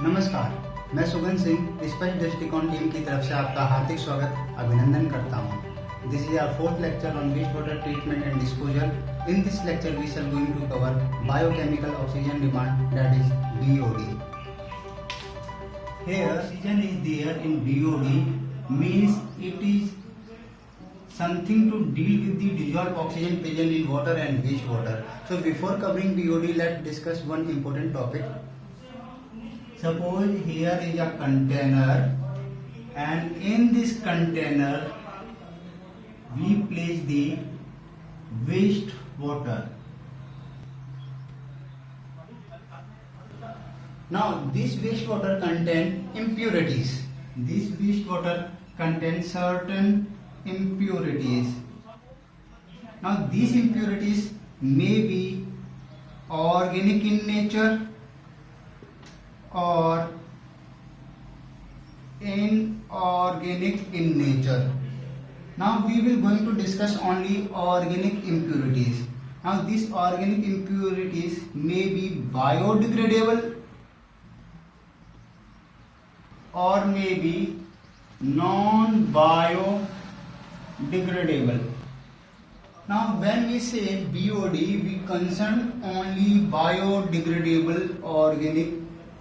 नमस्कार, मैं सुगन सिंह स्पष्ट दृष्टिकोण टीम की तरफ से आपका हार्दिक स्वागत अभिनंदन करता हूँ। This is our fourth lecture on waste water treatment and disposal. In this lecture we shall going to cover biochemical oxygen demand, that is BOD. Here oxygen is there in BOD means it is something to deal with the dissolved oxygen present in water and wastewater. So before covering BOD, let's discuss one important topic. Suppose here is a container and in this container we place the waste water. Now this wastewater contain impurities. This wastewater contains certain impurities. Now these impurities may be organic in nature or inorganic in nature. Now we will going to discuss only organic impurities. Now these organic impurities may be biodegradable or may be non-biodegradable. Now when we say BOD, we concern only biodegradable organic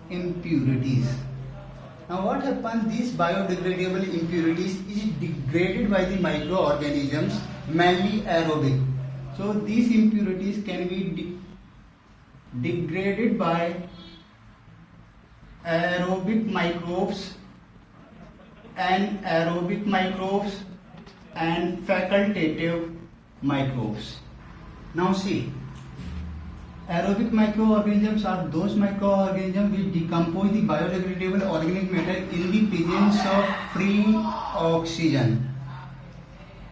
impurities. Now what happens, these biodegradable impurities is degraded by the microorganisms, mainly aerobic. So these impurities can be degraded by aerobic microbes and facultative microbes. Now see, aerobic microorganisms are those microorganisms which decompose the biodegradable organic matter in the presence of free oxygen.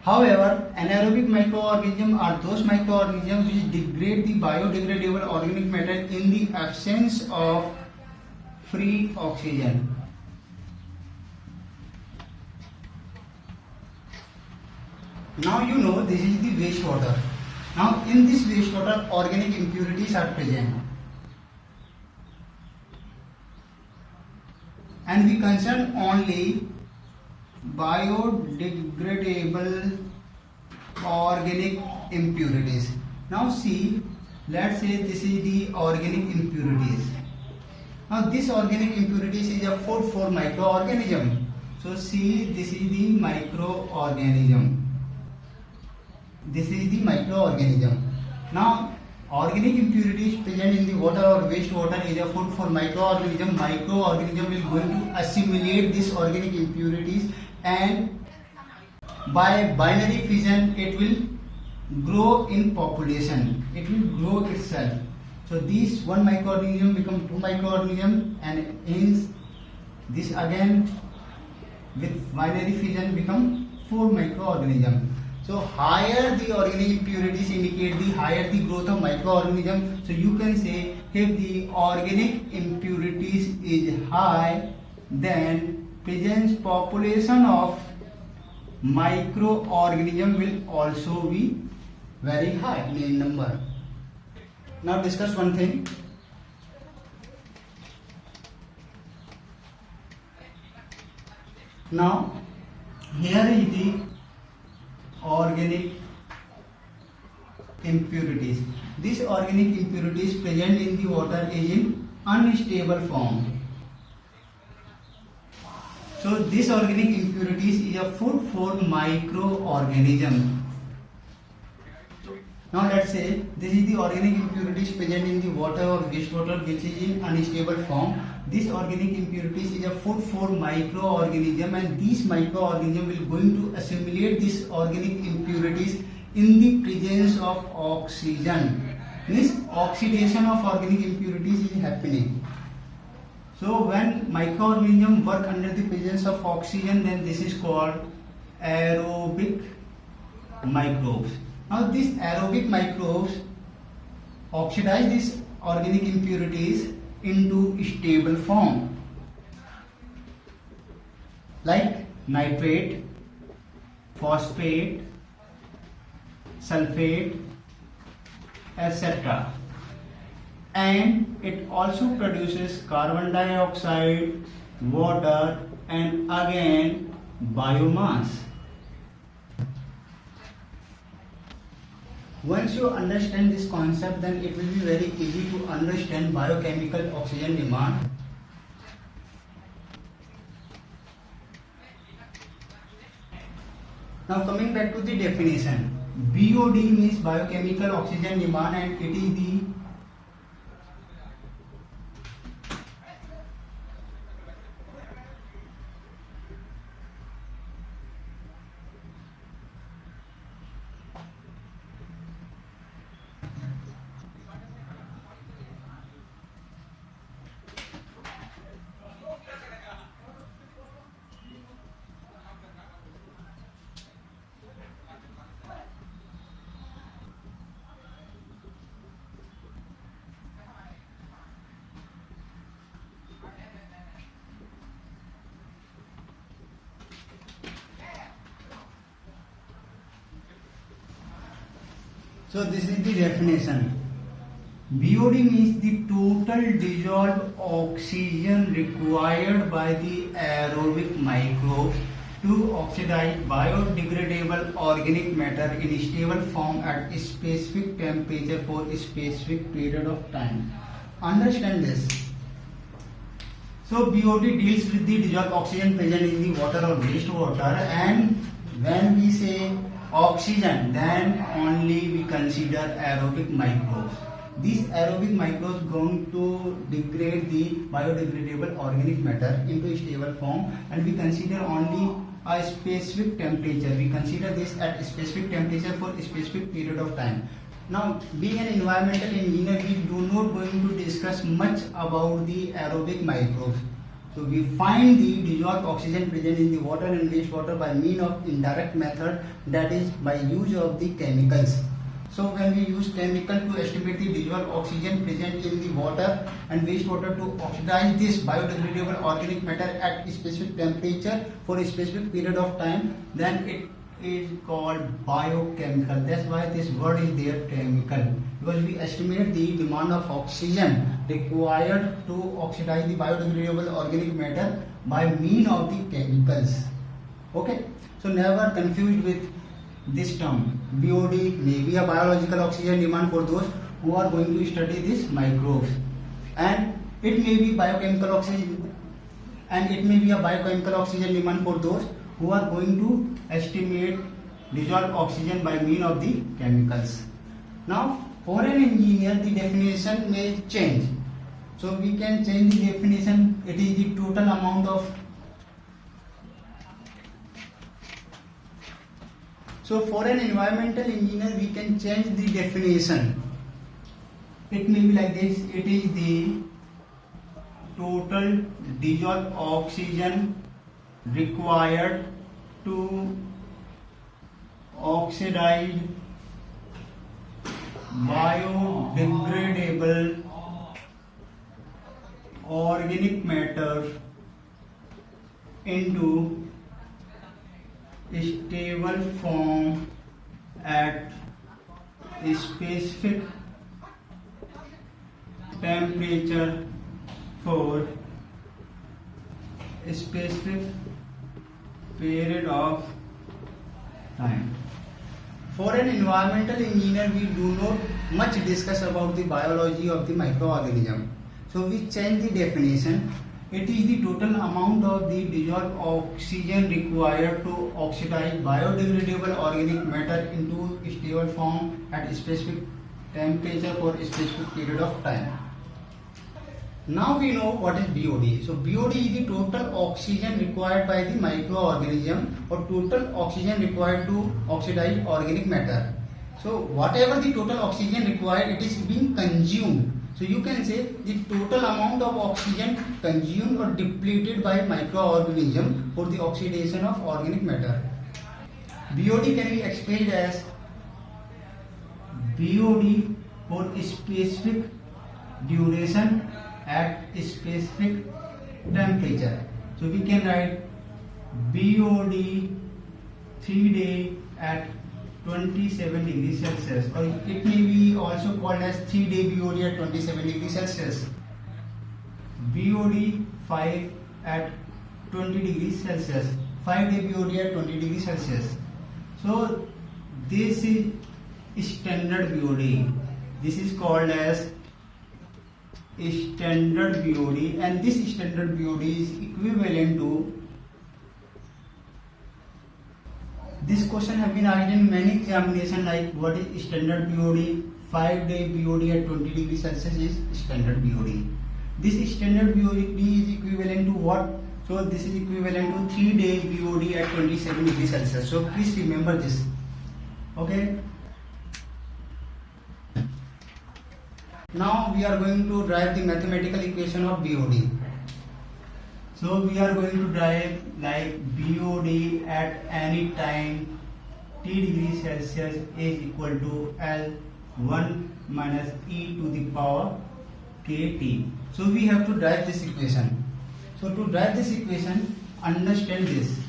However, anaerobic microorganisms are those microorganisms which degrade the biodegradable organic matter in the absence of free oxygen. Now you know this is the wastewater. Now in this wastewater organic impurities are present and we concern only biodegradable organic impurities. Now see, let's say this is the organic impurities. Now this organic impurities is a food for microorganism. So see, this is the microorganism. This is the microorganism. Now organic impurities present in the water or wastewater is a food for microorganism. Microorganism will going to assimilate these organic impurities and by binary fission it will grow in population. It will grow itself. So these one microorganism become two microorganism and hence this again with binary fission become four microorganism. So higher the organic impurities indicate the higher the growth of microorganism. So you can say if the organic impurities is high, then presence population of microorganism will also be very high in number. Now discuss one thing. Now here is the organic impurities. These organic impurities present in the water is in unstable form. So this organic impurities is a food for microorganism. Now let's say this is the organic impurities present in the water or wastewater which is in unstable form. This organic impurities is a food for microorganism and these microorganism will going to assimilate these organic impurities in the presence of oxygen. Means oxidation of organic impurities is happening. So when microorganisms work under the presence of oxygen, then this is called aerobic microbes. Now these aerobic microbes oxidize these organic impurities into stable form like nitrate, phosphate, sulfate, etc. and it also produces carbon dioxide, water, and again biomass. Once you understand this concept, then it will be very easy to understand biochemical oxygen demand. Now coming back to the definition, BOD means biochemical oxygen demand, and it is the So this is the definition. BOD means the total dissolved oxygen required by the aerobic microbes to oxidize biodegradable organic matter in stable form at a specific temperature for a specific period of time. Understand this. So BOD deals with the dissolved oxygen present in the water or wastewater, and when we say oxygen, then only we consider aerobic microbes. These aerobic microbes going to degrade the biodegradable organic matter into a stable form, and we consider only a specific temperature. We consider this at a specific temperature for a specific period of time. Now, being an environmental engineer, we do not going to discuss much about the aerobic microbes. So we find the dissolved oxygen present in the water and wastewater by means of indirect method, that is by use of the chemicals. So when we use chemical to estimate the dissolved oxygen present in the water and wastewater to oxidize this biodegradable organic matter at a specific temperature for a specific period of time, then it is called biochemical. That's why this word is there, chemical, because we estimate the demand of oxygen required to oxidize the biodegradable organic matter by means of the chemicals. Okay, so never confused with this term. BOD may be a biological oxygen demand for those who are going to study these microbes, and it may be biochemical oxygen, and it may be a biochemical oxygen demand for those who are going to estimate dissolved oxygen by means of the chemicals. Now, for an engineer, the definition may change. So we can change the definition. It is the total amount of. So for an environmental engineer, we can change the definition. It may be like this. It is the total dissolved oxygen required to oxidize biodegradable organic matter into stable form at a specific temperature for a specific period of time. For an environmental engineer, we do not much discuss about the biology of the microorganism. So we change the definition. It is the total amount of the dissolved oxygen required to oxidize biodegradable organic matter into stable form at a specific temperature for a specific period of time. Now we know what is BOD. So BOD is the total oxygen required by the microorganism, or total oxygen required to oxidize organic matter. So whatever the total oxygen required, it is being consumed. So you can say the total amount of oxygen consumed or depleted by microorganism for the oxidation of organic matter. BOD can be expressed as BOD for a specific duration at a specific temperature. So we can write BOD 3 day at 27 degrees Celsius, or it may be also called as 3-day BOD at 27 degrees Celsius. BOD 5 at 20 degrees Celsius. 5-day BOD at 20 degrees Celsius. So this is standard BOD. This is called as standard BOD, and this standard BOD is equivalent to, this question have been asked in many examinations, like what is standard BOD? 5-day BOD at 20 degrees Celsius is standard BOD. This standard BOD is equivalent to what? So this is equivalent to 3-day BOD at 27 degrees Celsius. So please remember this. Okay. Now we are going to derive the mathematical equation of BOD. So we are going to derive like BOD at any time T degrees Celsius is equal to L1 minus e to the power kt. So we have to derive this equation. So to derive this equation, understand this.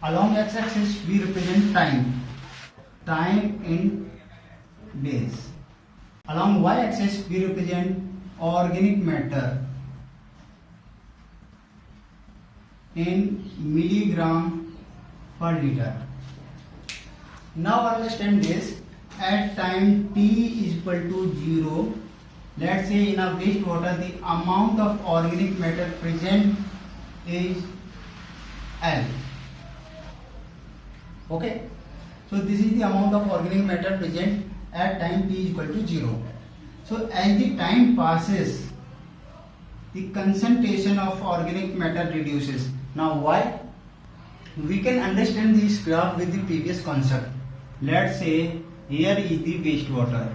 Along x-axis we represent time in days. Along y-axis we represent organic matter in milligram per liter. Now understand this. At time t is equal to 0, let's say in a wastewater the amount of organic matter present is L. Okay, so this is the amount of organic matter present at time t is equal to 0. So as the time passes, the concentration of organic matter reduces. Now why? We can understand this graph with the previous concept. Let's say here is the wastewater.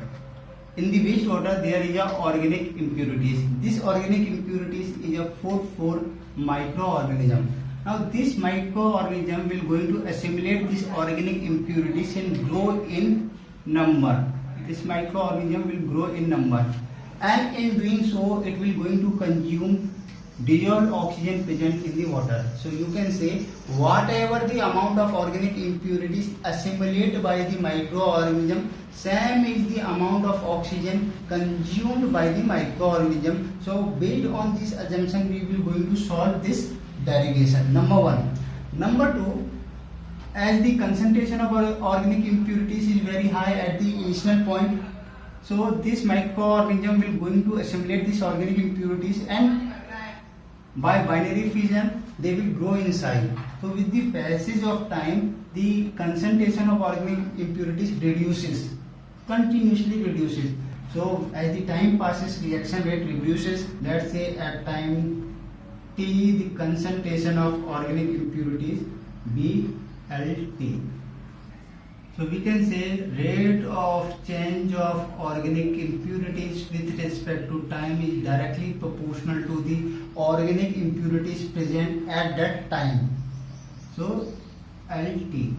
In the wastewater there is a organic impurities. This organic impurities is a 4 microorganism. Now this microorganism will going to assimilate this organic impurities and grow in number. This microorganism will grow in number, and in doing so it will going to consume dissolved oxygen present in the water. So you can say whatever the amount of organic impurities assimilated by the microorganism, same is the amount of oxygen consumed by the microorganism. So based on this assumption we will going to solve this derivation. Number 1. Number 2, as the concentration of organic impurities is very high at the initial point, so this microorganism will going to assimilate these organic impurities, and by binary fission they will grow in size. So with the passage of time the concentration of organic impurities reduces, continuously reduces. So as the time passes reaction rate reduces. Let's say at time t the concentration of organic impurities be LT. So we can say rate of change of organic impurities with respect to time is directly proportional to the organic impurities present at that time. So LT.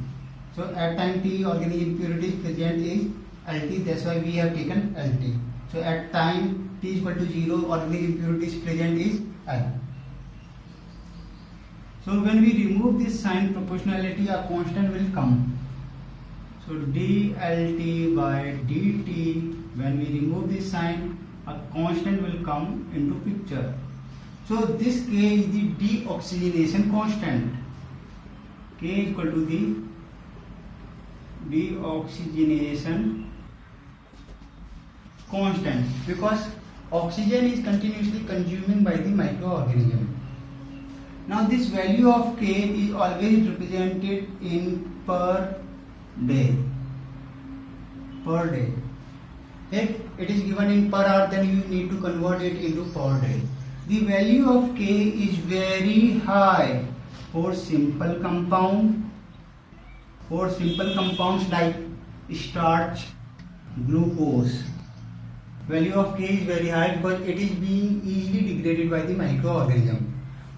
So at time t organic impurities present is LT, that's why we have taken LT. So at time t is equal to 0, organic impurities present is L. So when we remove this sign proportionality, a constant will come. So dLT by dt, when we remove this sign, a constant will come into picture. So this K is the deoxygenation constant. K is equal to the deoxygenation constant, because oxygen is continuously consuming by the microorganism. Now this value of K is always represented in per day. Per day. If it is given in per hour, then you need to convert it into per day. The value of K is very high for simple compound. For simple compounds like starch, glucose, value of K is very high because it is being easily degraded by the microorganism.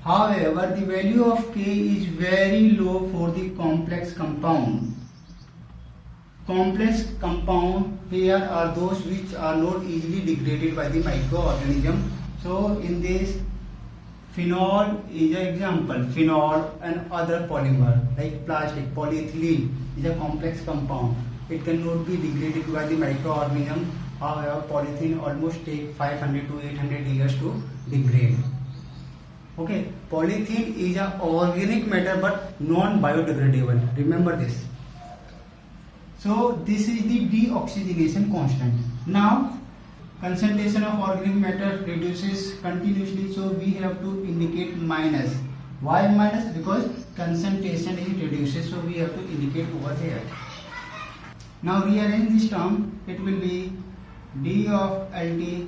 However, the value of K is very low for the complex compound. Complex compound here are those which are not easily degraded by the microorganism. So in this, phenol is an example. Phenol and other polymer like plastic, polyethylene is a complex compound. it cannot be degraded by the microorganism. However, polythene almost take 500 to 800 years to degrade. Okay, polythene is an organic matter but non-biodegradable. Remember this. So this is the deoxygenation constant. Now concentration of organic matter reduces continuously, so we have to indicate minus. Why minus? Because concentration is reduces, so we have to indicate over here. Now rearrange this term. It will be d of Lt.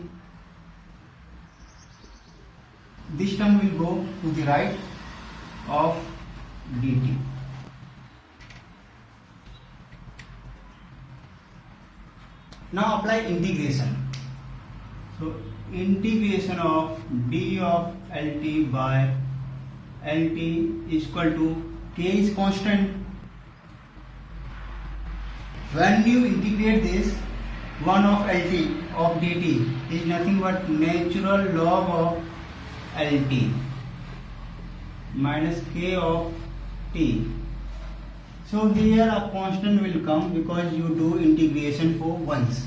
This term will go to the right of dt. Now apply integration. So integration of d of Lt by Lt is equal to k is constant. When you integrate this, 1 of Lt of dt is nothing but natural log of Lt minus k of t. So here a constant will come because you do integration for once.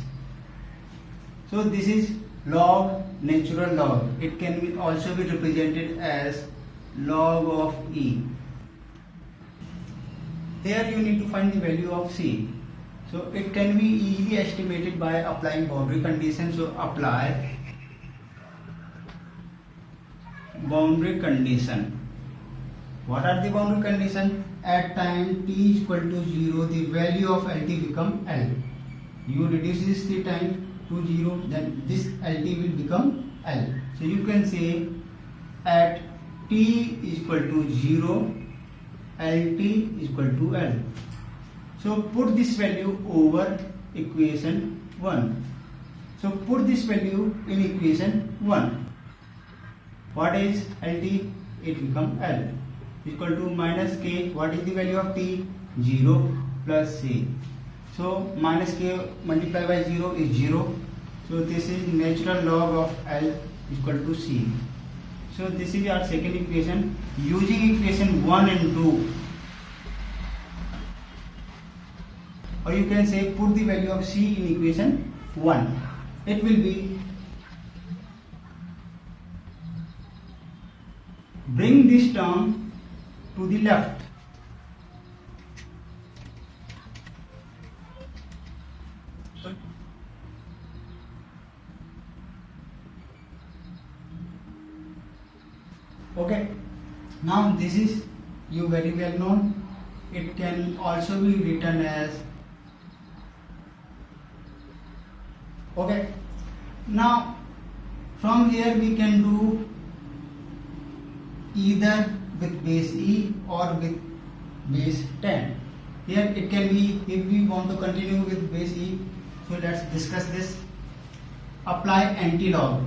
So this is log, natural log. It can also be represented as log of E. Here you need to find the value of C. So it can be easily estimated by applying boundary condition. So apply boundary condition. What are the boundary condition? At time t is equal to 0, the value of Lt become L. You reduce this the time to 0, then this Lt will become L. So you can say at t is equal to 0, Lt is equal to L. So put this value over equation 1. So put this value in equation 1. What is Lt? It become L equal to minus k. What is the value of t? 0 plus c. So minus k multiplied by 0 is 0. So this is natural log of L equal to c. So this is our second equation. Using equation 1 and 2, or you can say put the value of c in equation 1. It will be, bring this term to the left. Okay, now this is you very well known. It can also be written as, okay, now from here we can do either with base E or with base 10. Here it can be, if we want to continue with base E, so let's discuss this. Apply anti-log.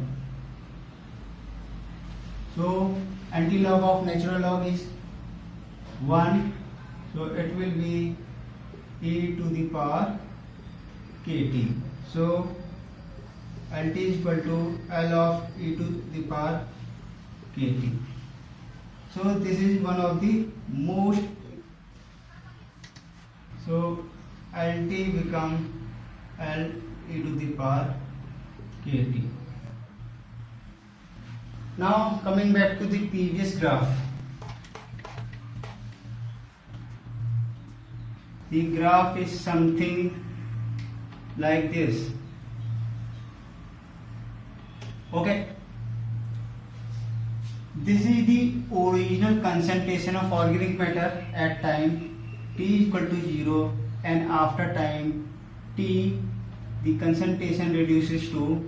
So anti-log of natural log is 1, so it will be e to the power kt. So Lt is equal to L of e to the power kt. So this is one of the most, so Lt become L e to the power kt. Now coming back to the previous graph. The graph is something like this. Okay. This is the original concentration of organic matter at time t is equal to 0, and after time t the concentration reduces to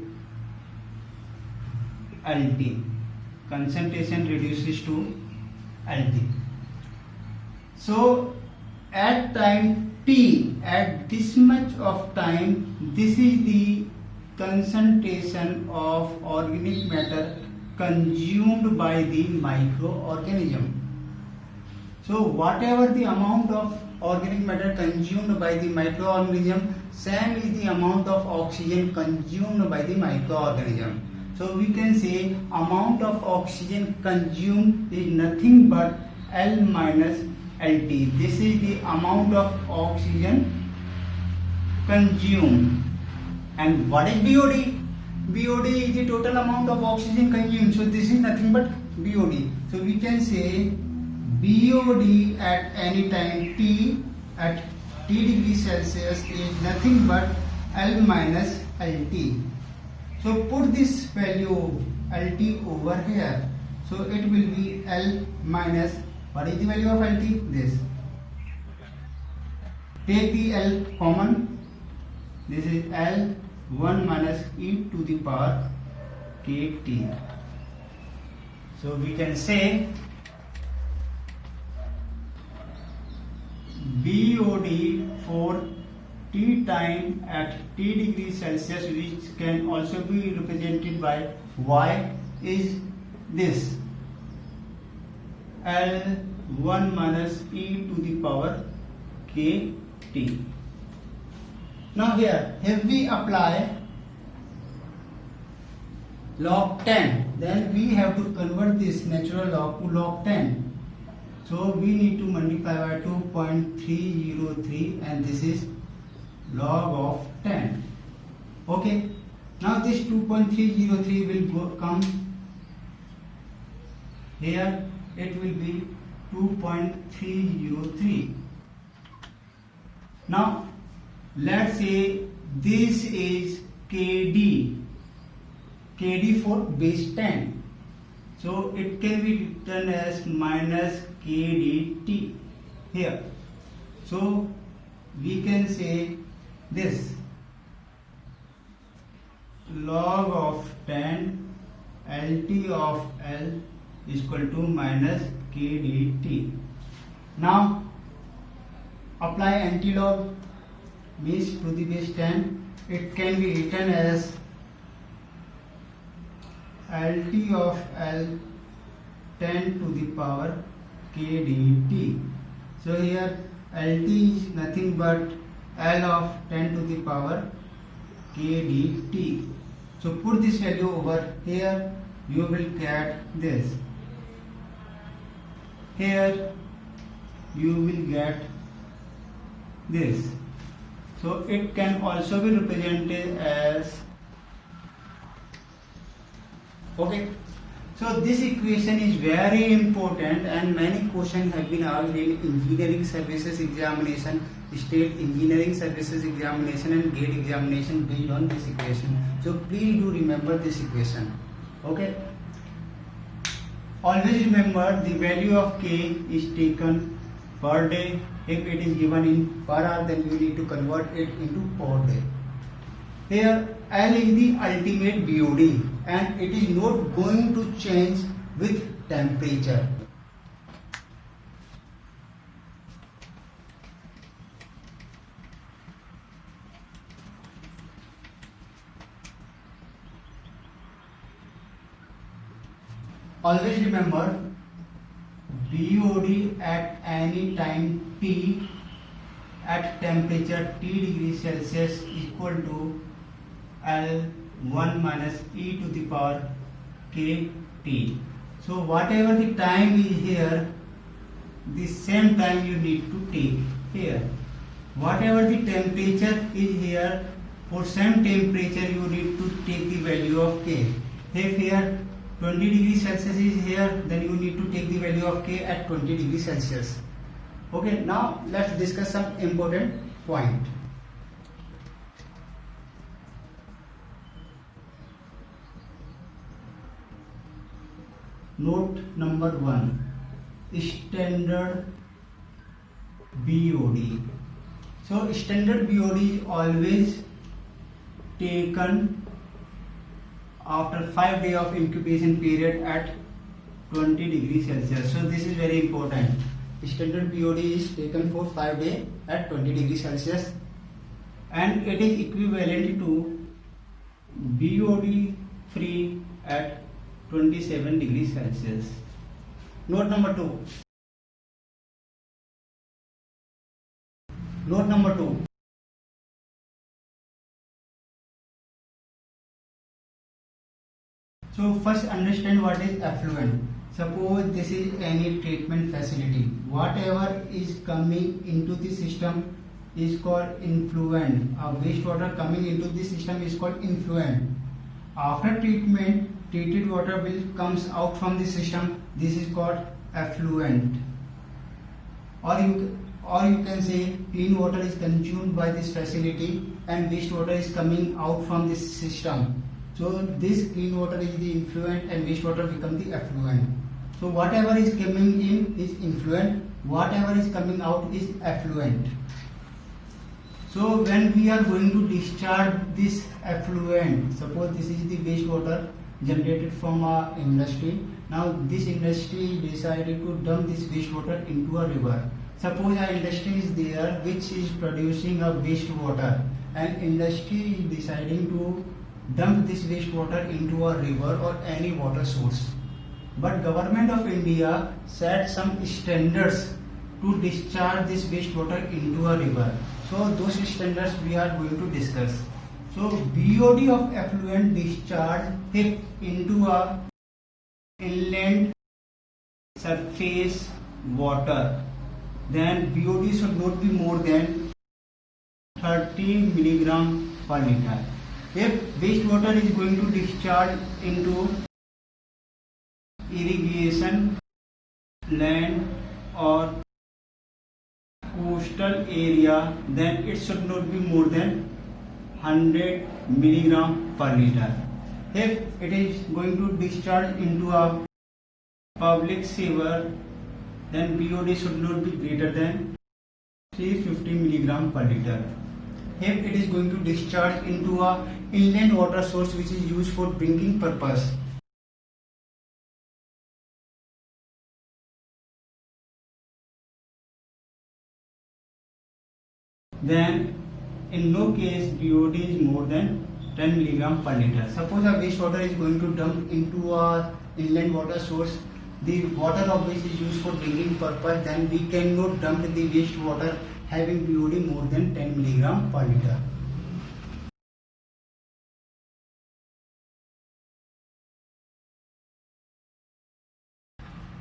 Lt. Concentration reduces to Lt. So at time t, at this much of time, this is the concentration of organic matter consumed by the microorganism. So whatever the amount of organic matter consumed by the microorganism, same is the amount of oxygen consumed by the microorganism. So we can say amount of oxygen consumed is nothing but L minus Lt. This is the amount of oxygen consumed. And what is BOD? BOD is the total amount of oxygen consumed. So this is nothing but BOD. So we can say BOD at any time T at T degrees Celsius is nothing but L minus LT. So put this value LT over here. So it will be L minus, what is the value of LT? This. Take the L common. This is L 1 minus e to the power kt. So we can say BOD for T time at T degrees Celsius, which can also be represented by Y, is this L 1 minus e to the power kt. Now here, if we apply log 10, then we have to convert this natural log to log 10. So we need to multiply by 2.303 and this is log of 10. Okay. Now this 2.303 will come here. It will be 2.303. Now let's say this is KD for base 10. So it can be written as minus KDT here. So we can say this log of 10 LT of L is equal to minus KDT. Now apply antilog, means to the base 10. It can be written as LT of L 10 to the power KDT. So here LT is nothing but L of 10 to the power KDT. So put this value over here, you will get this. Here you will get this. So it can also be represented as, okay. So this equation is very important and many questions have been asked in engineering services examination, state engineering services examination and gate examination based on this equation. So please do remember this equation. Okay. Always remember the value of K is taken per day. If it is given in per hour, then you need to convert it into per day. Here L is the ultimate BOD and it is not going to change with temperature. Always remember BOD at any time T at temperature T degrees Celsius is equal to L 1 minus e to the power kt. So whatever the time is here, the same time you need to take here. Whatever the temperature is here, for same temperature you need to take the value of K. If here 20 degrees Celsius is here, then you need to take the value of K at 20 degrees Celsius. Okay, now let's discuss some important point. Note number 1, standard BOD. So standard BOD is always taken after 5 days of incubation period at 20 degrees Celsius. So this is very important. Standard BOD is taken for 5 days at 20 degrees Celsius and it is equivalent to BOD free at 27 degrees Celsius. Note number 2. Note number 2. So first understand what is effluent. Suppose this is any treatment facility. Whatever is coming into the system is called influent. A wastewater coming into this system is called influent. After treatment, treated water will comes out from the system. This is called effluent. Or you can say clean water is consumed by this facility and wastewater is coming out from this system. So this clean water is the influent and wastewater become the effluent. So whatever is coming in is influent, whatever is coming out is effluent. So when we are going to discharge this effluent, suppose this is the wastewater generated from our industry. Now this industry decided to dump this wastewater into a river. Suppose our industry is there which is producing a wastewater, and industry is deciding to dump this wastewater into a river or any water source. But government of India set some standards to discharge this wastewater into a river. So those standards we are going to discuss. So BOD of effluent discharge if into a inland surface water, then BOD should not be more than 30 milligram per liter. If wastewater is going to discharge into irrigation land or coastal area, then it should not be more than 100 milligram per liter. If it is going to discharge into a public sewer, then BOD should not be greater than 350 milligram per liter. If it is going to discharge into a inland water source which is used for drinking purpose, then in no case BOD is more than 10 milligram per liter. Suppose a wastewater is going to dump into a inland water source, the water of which is used for drinking purpose, then we cannot dump the wastewater having BOD more than 10 milligram per liter.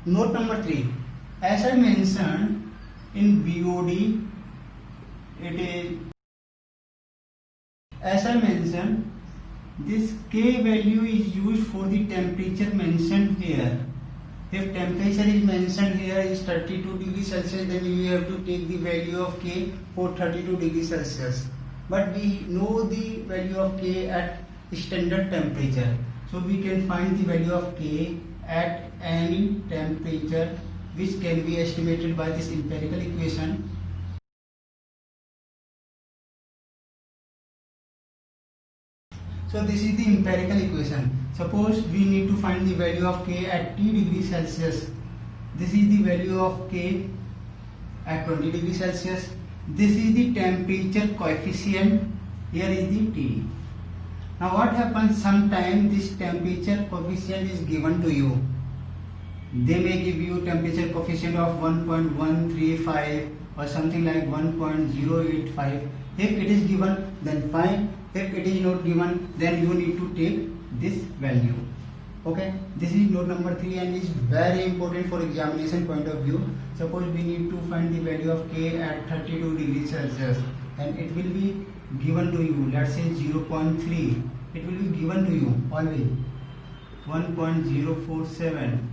Note number 3. As I mentioned, in BOD, this K value is used for the temperature mentioned here. If temperature is mentioned here is 32 degrees Celsius, then we have to take the value of K for 32 degrees Celsius. But we know the value of K at standard temperature. So we can find the value of K at any temperature which can be estimated by this empirical equation. So this is the empirical equation. Suppose we need to find the value of K at T degrees Celsius. This is the value of K at 20 degrees Celsius. This is the temperature coefficient. Here is the T. Now what happens, sometimes this temperature coefficient is given to you. They may give you temperature coefficient of 1.135 or something like 1.085. If it is given, then fine. If it is not given, then you need to take this value. Okay, this is note number 3 and is very important for examination point of view. Suppose we need to find the value of K at 32 degrees Celsius and it will be given to you, let's say 0.3. It will be given to you always 1.047.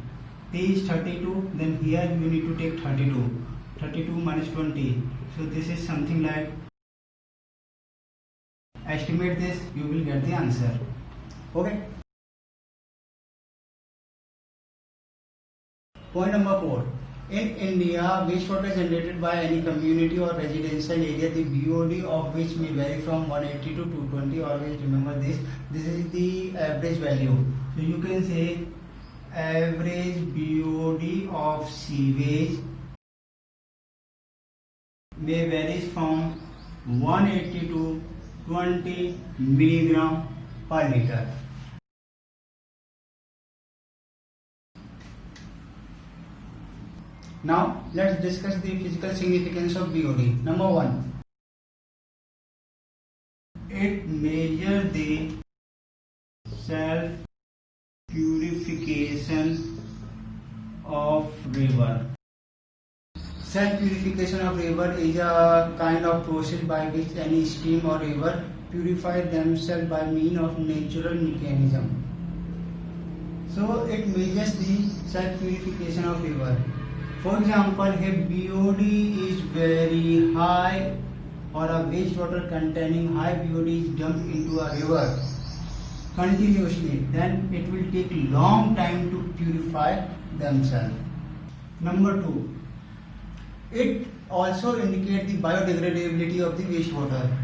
T is 32, then here you need to take 32. 32 minus 20. So this is something like, estimate this, you will get the answer. Okay. Point number 4. In India, wastewater generated by any community or residential area, the BOD of which may vary from 180 to 220. Always remember this. This is the average value. So you can say average BOD of sewage may vary from 180 to 20 milligram per liter. Now let's discuss the physical significance of BOD. Number 1, it measures the self purification of river. Self-purification of river is a kind of process by which any stream or river purify themselves by means of natural mechanism. So it measures the self-purification of river. For example, if BOD is very high or a wastewater containing high BOD is dumped into a river continuously, then it will take long time to purify themselves. Number 2, it also indicates the biodegradability of the wastewater.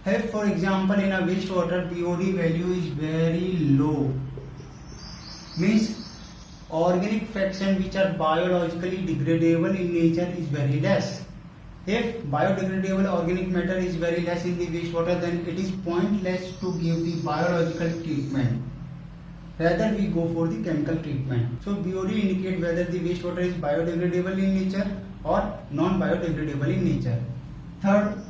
If, for example, in a wastewater BOD value is very low, means organic fraction which are biologically degradable in nature is very less. If biodegradable organic matter is very less in the wastewater, then it is pointless to give the biological treatment. Rather, we go for the chemical treatment. So BOD indicates whether the wastewater is biodegradable in nature or non-biodegradable in nature. Third,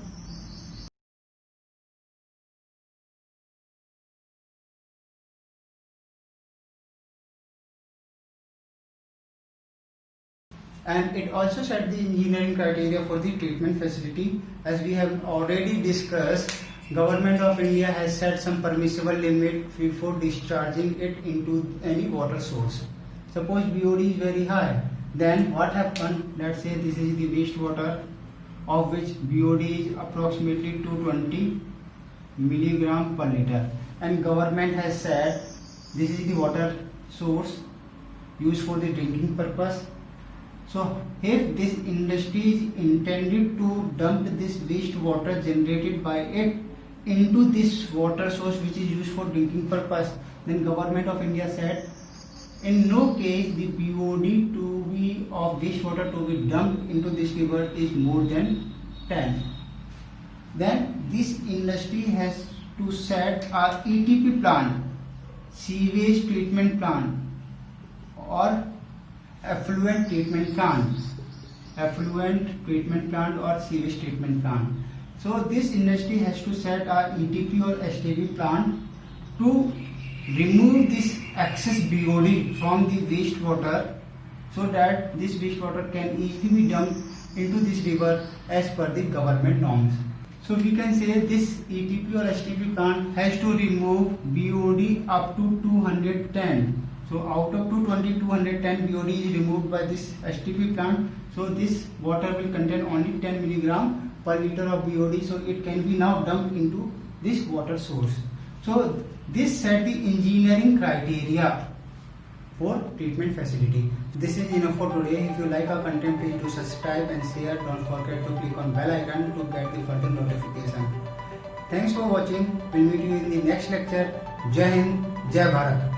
and it also set the engineering criteria for the treatment facility. As we have already discussed, Government of India has set some permissible limit before discharging it into any water source. Suppose BOD is very high, then what happens? Let's say this is the wastewater of which BOD is approximately 220 milligram per liter, and government has said this is the water source used for the drinking purpose. So if this industry is intended to dump this wastewater generated by it into this water source which is used for drinking purpose, then Government of India said in no case the BOD to be of wastewater to be dumped into this river is more than 10. Then this industry has to set a ETP plant, sewage treatment plant, or effluent treatment plant or sewage treatment plant. So this industry has to set a ETP or STP plant to remove this excess BOD from the wastewater, so that this wastewater can easily be dumped into this river as per the government norms. So we can say this ETP or STP plant has to remove BOD up to 210. So out of 220, 210 BOD is removed by this STP plant. So this water will contain only 10 milligram per liter of BOD. So it can be now dumped into this water source. So this set the engineering criteria for treatment facility. This is enough for today. If you like our content, please do subscribe and share. Don't forget to click on bell icon to get the further notification. Thanks for watching. We'll meet you in the next lecture. Jai Hind, Jai Bharat.